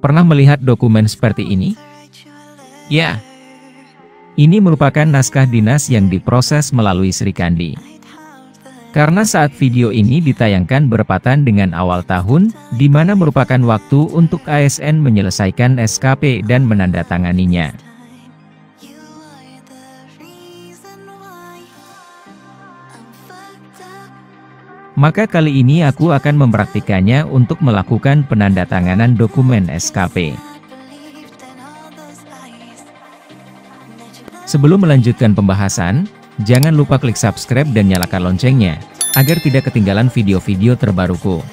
Pernah melihat dokumen seperti ini? Ya. Ini merupakan naskah dinas yang diproses melalui Sri Kandi. Karena saat video ini ditayangkan bertepatan dengan awal tahun, di mana merupakan waktu untuk ASN menyelesaikan SKP dan menandatanganinya. Maka kali ini aku akan mempraktikannya untuk melakukan penandatanganan dokumen SKP. Sebelum melanjutkan pembahasan, jangan lupa klik subscribe dan nyalakan loncengnya, agar tidak ketinggalan video-video terbaruku.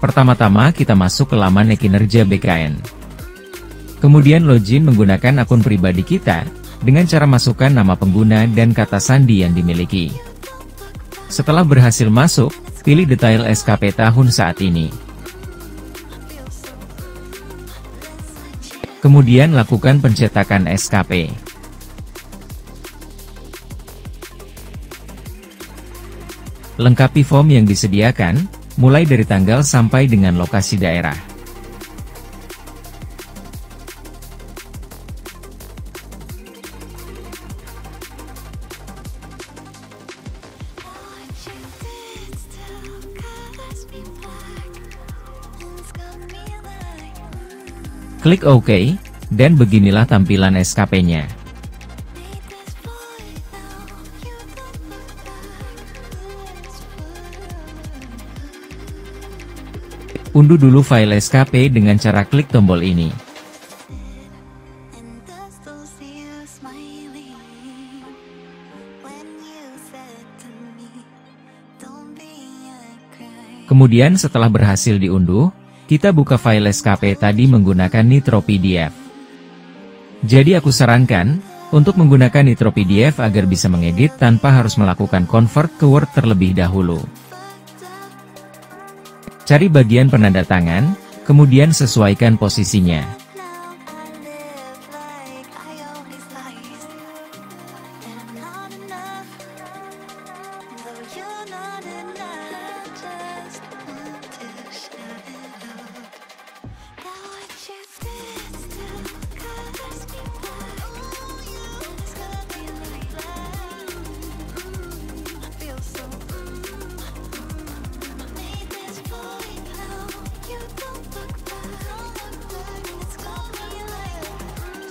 Pertama-tama kita masuk ke laman e-kinerja BKN. Kemudian login menggunakan akun pribadi kita, dengan cara masukkan nama pengguna dan kata sandi yang dimiliki. Setelah berhasil masuk, pilih detail SKP tahun saat ini. Kemudian lakukan pencetakan SKP. Lengkapi form yang disediakan, mulai dari tanggal sampai dengan lokasi daerah. Klik OK, dan beginilah tampilan SKP-nya. Unduh dulu file SKP dengan cara klik tombol ini. Kemudian setelah berhasil diunduh, kita buka file SKP tadi menggunakan Nitro PDF. Jadi aku sarankan, untuk menggunakan Nitro PDF agar bisa mengedit tanpa harus melakukan convert ke Word terlebih dahulu. Cari bagian penandatangan, kemudian sesuaikan posisinya.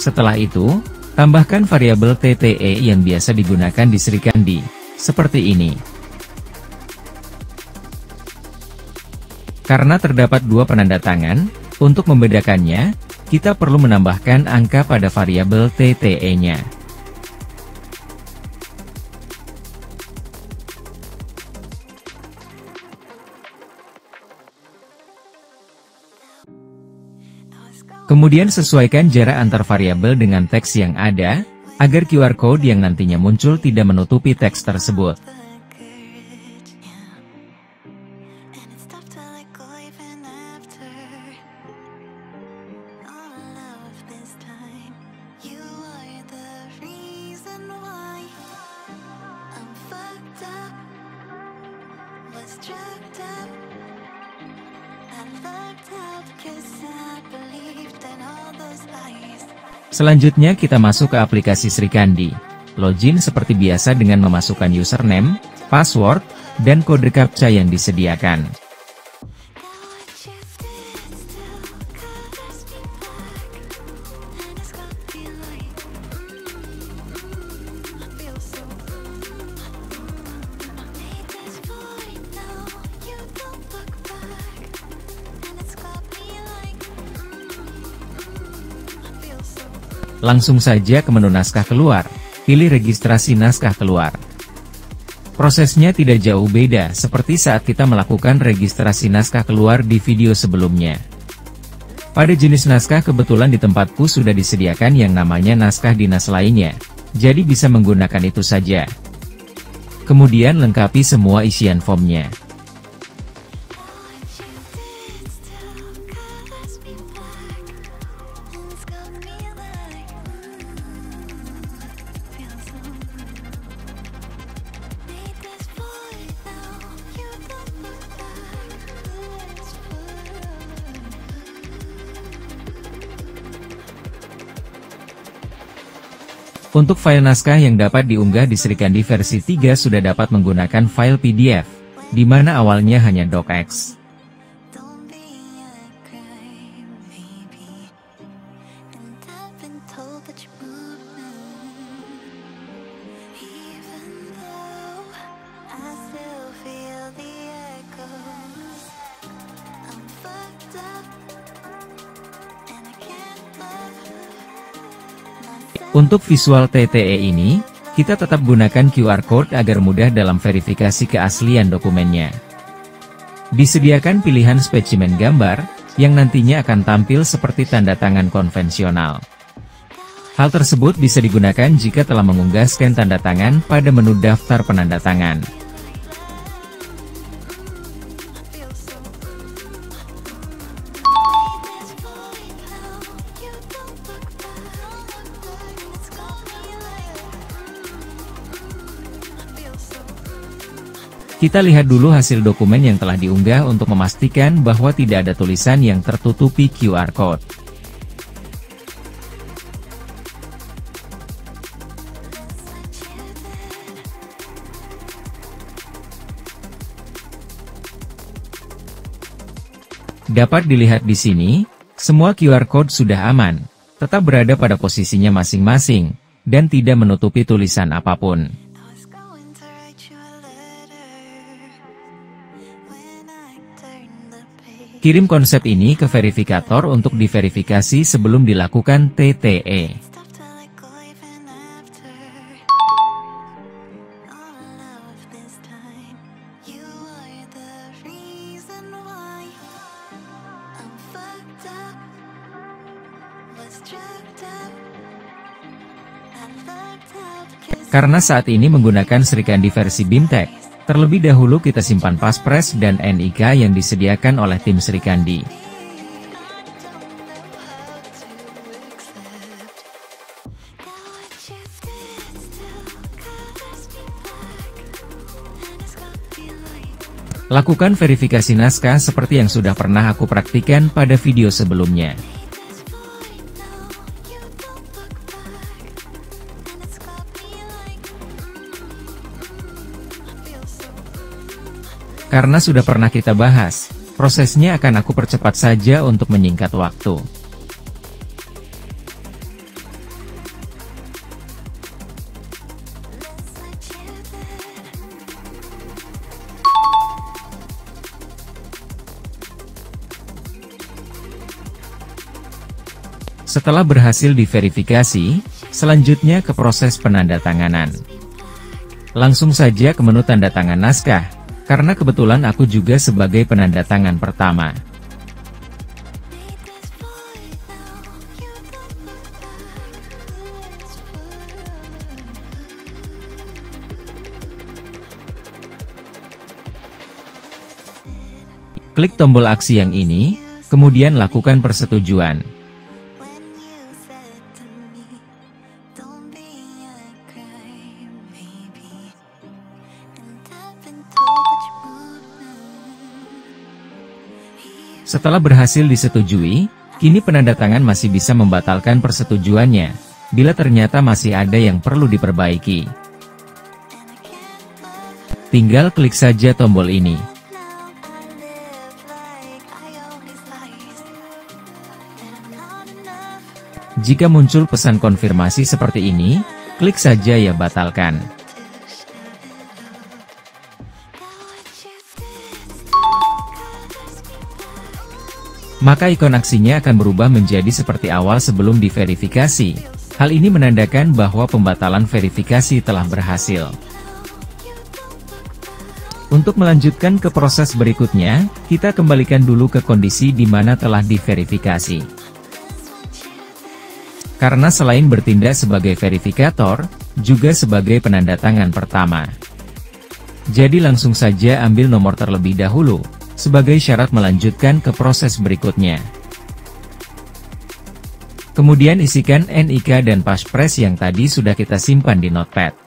Setelah itu, tambahkan variabel TTE yang biasa digunakan di Sri Kandi, seperti ini. Karena terdapat dua penandatangan, untuk membedakannya, kita perlu menambahkan angka pada variabel TTE-nya. Kemudian sesuaikan jarak antar variabel dengan teks yang ada, agar QR Code yang nantinya muncul tidak menutupi teks tersebut. Selanjutnya kita masuk ke aplikasi Sri Kandi. Login seperti biasa dengan memasukkan username, password, dan kode captcha yang disediakan. Langsung saja ke menu naskah keluar, pilih registrasi naskah keluar. Prosesnya tidak jauh beda seperti saat kita melakukan registrasi naskah keluar di video sebelumnya. Pada jenis naskah kebetulan di tempatku sudah disediakan yang namanya naskah dinas lainnya, jadi bisa menggunakan itu saja. Kemudian lengkapi semua isian formnya. Untuk file naskah yang dapat diunggah di Srikandi versi 3 sudah dapat menggunakan file PDF, di mana awalnya hanya docx. Untuk visual TTE ini, kita tetap gunakan QR Code agar mudah dalam verifikasi keaslian dokumennya. Disediakan pilihan spesimen gambar, yang nantinya akan tampil seperti tanda tangan konvensional. Hal tersebut bisa digunakan jika telah mengunggah scan tanda tangan pada menu daftar penanda tangan. Kita lihat dulu hasil dokumen yang telah diunggah untuk memastikan bahwa tidak ada tulisan yang tertutupi QR Code. Dapat dilihat di sini, semua QR Code sudah aman, tetap berada pada posisinya masing-masing, dan tidak menutupi tulisan apapun. Kirim konsep ini ke verifikator untuk diverifikasi sebelum dilakukan TTE. Karena saat ini menggunakan Srikandi versi BIMTEK, terlebih dahulu kita simpan paspres dan NIK yang disediakan oleh tim Srikandi. Lakukan verifikasi naskah seperti yang sudah pernah aku praktikan pada video sebelumnya. Karena sudah pernah kita bahas, prosesnya akan aku percepat saja untuk menyingkat waktu. Setelah berhasil diverifikasi, selanjutnya ke proses penandatanganan. Langsung saja ke menu tanda tangan naskah. Karena kebetulan aku juga sebagai penanda tangan pertama. Klik tombol aksi yang ini, kemudian lakukan persetujuan. Setelah berhasil disetujui, kini penanda tangan masih bisa membatalkan persetujuannya, bila ternyata masih ada yang perlu diperbaiki. Tinggal klik saja tombol ini. Jika muncul pesan konfirmasi seperti ini, klik saja ya batalkan. Maka ikon aksinya akan berubah menjadi seperti awal sebelum diverifikasi. Hal ini menandakan bahwa pembatalan verifikasi telah berhasil. Untuk melanjutkan ke proses berikutnya, kita kembalikan dulu ke kondisi di mana telah diverifikasi. Karena selain bertindak sebagai verifikator, juga sebagai penanda tangan pertama. Jadi langsung saja ambil nomor terlebih dahulu, sebagai syarat melanjutkan ke proses berikutnya. Kemudian isikan NIK dan paspres yang tadi sudah kita simpan di notepad.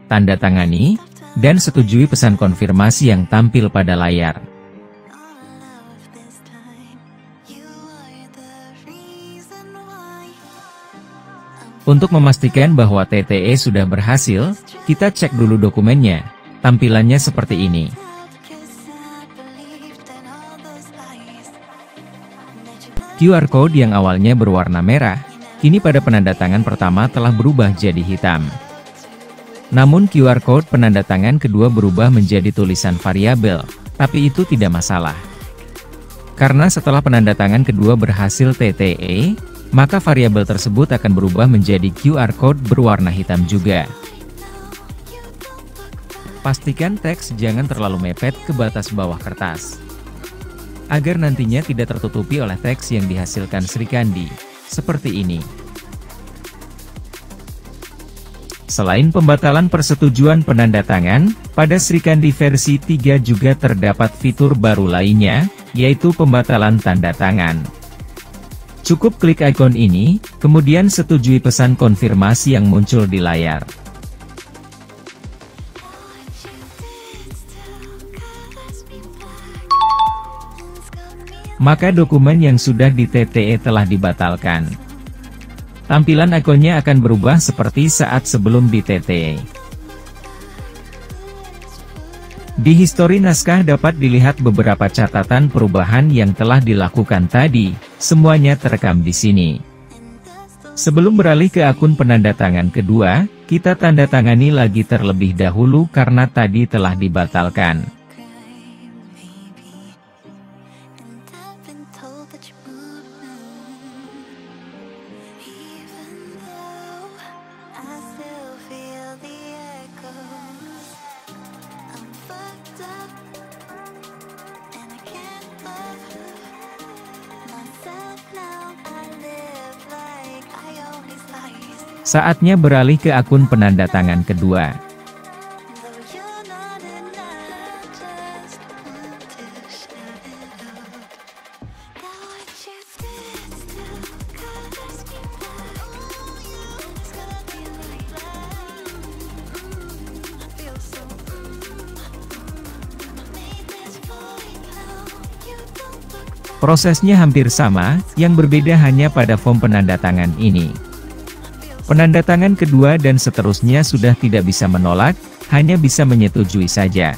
Tanda tangani, dan setujui pesan konfirmasi yang tampil pada layar. Untuk memastikan bahwa TTE sudah berhasil, kita cek dulu dokumennya. Tampilannya seperti ini. QR code yang awalnya berwarna merah, kini pada penandatangan pertama telah berubah jadi hitam. Namun QR code penandatangan kedua berubah menjadi tulisan variabel, tapi itu tidak masalah. Karena setelah penandatangan kedua berhasil TTE, maka variabel tersebut akan berubah menjadi QR code berwarna hitam juga. Pastikan teks jangan terlalu mepet ke batas bawah kertas, agar nantinya tidak tertutupi oleh teks yang dihasilkan Sri Kandi, seperti ini. Selain pembatalan persetujuan penandatangan, pada Sri Kandi versi 3 juga terdapat fitur baru lainnya, yaitu pembatalan tanda tangan. Cukup klik ikon ini, kemudian setujui pesan konfirmasi yang muncul di layar. Maka dokumen yang sudah di TTE telah dibatalkan. Tampilan ikonnya akan berubah seperti saat sebelum di TTE. Di histori naskah dapat dilihat beberapa catatan perubahan yang telah dilakukan tadi, semuanya terekam di sini. Sebelum beralih ke akun penandatangan kedua, kita tanda tangani lagi terlebih dahulu karena tadi telah dibatalkan. Saatnya beralih ke akun penandatangan kedua. Prosesnya hampir sama, yang berbeda hanya pada form penandatangan ini. Penandatangan kedua dan seterusnya sudah tidak bisa menolak, hanya bisa menyetujui saja.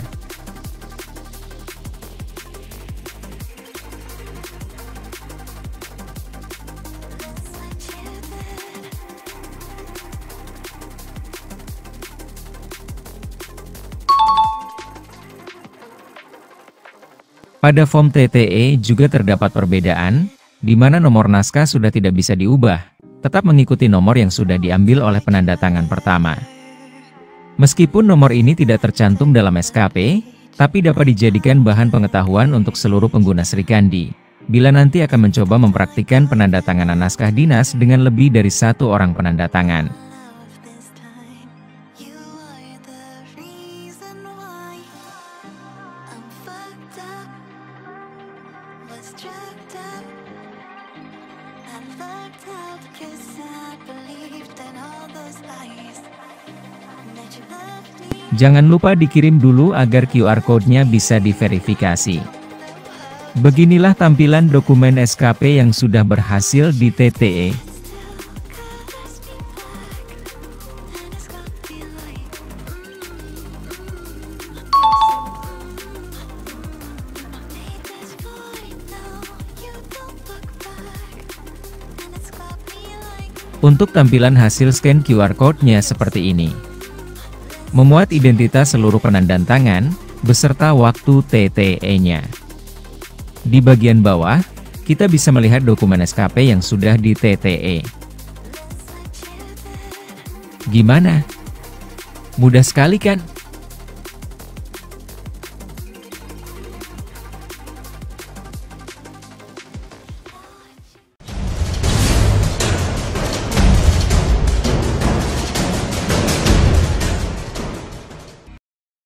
Pada form TTE juga terdapat perbedaan, di mana nomor naskah sudah tidak bisa diubah, tetap mengikuti nomor yang sudah diambil oleh penandatangan pertama. Meskipun nomor ini tidak tercantum dalam SKP, tapi dapat dijadikan bahan pengetahuan untuk seluruh pengguna Sri Kandi, bila nanti akan mencoba mempraktikkan penandatanganan naskah dinas dengan lebih dari satu orang penandatangan. Jangan lupa dikirim dulu agar QR code-nya bisa diverifikasi. Beginilah tampilan dokumen SKP yang sudah berhasil di TTE. Untuk tampilan hasil scan QR code-nya seperti ini. Memuat identitas seluruh penandatangan, beserta waktu TTE-nya. Di bagian bawah, kita bisa melihat dokumen SKP yang sudah di TTE. Gimana? Mudah sekali kan?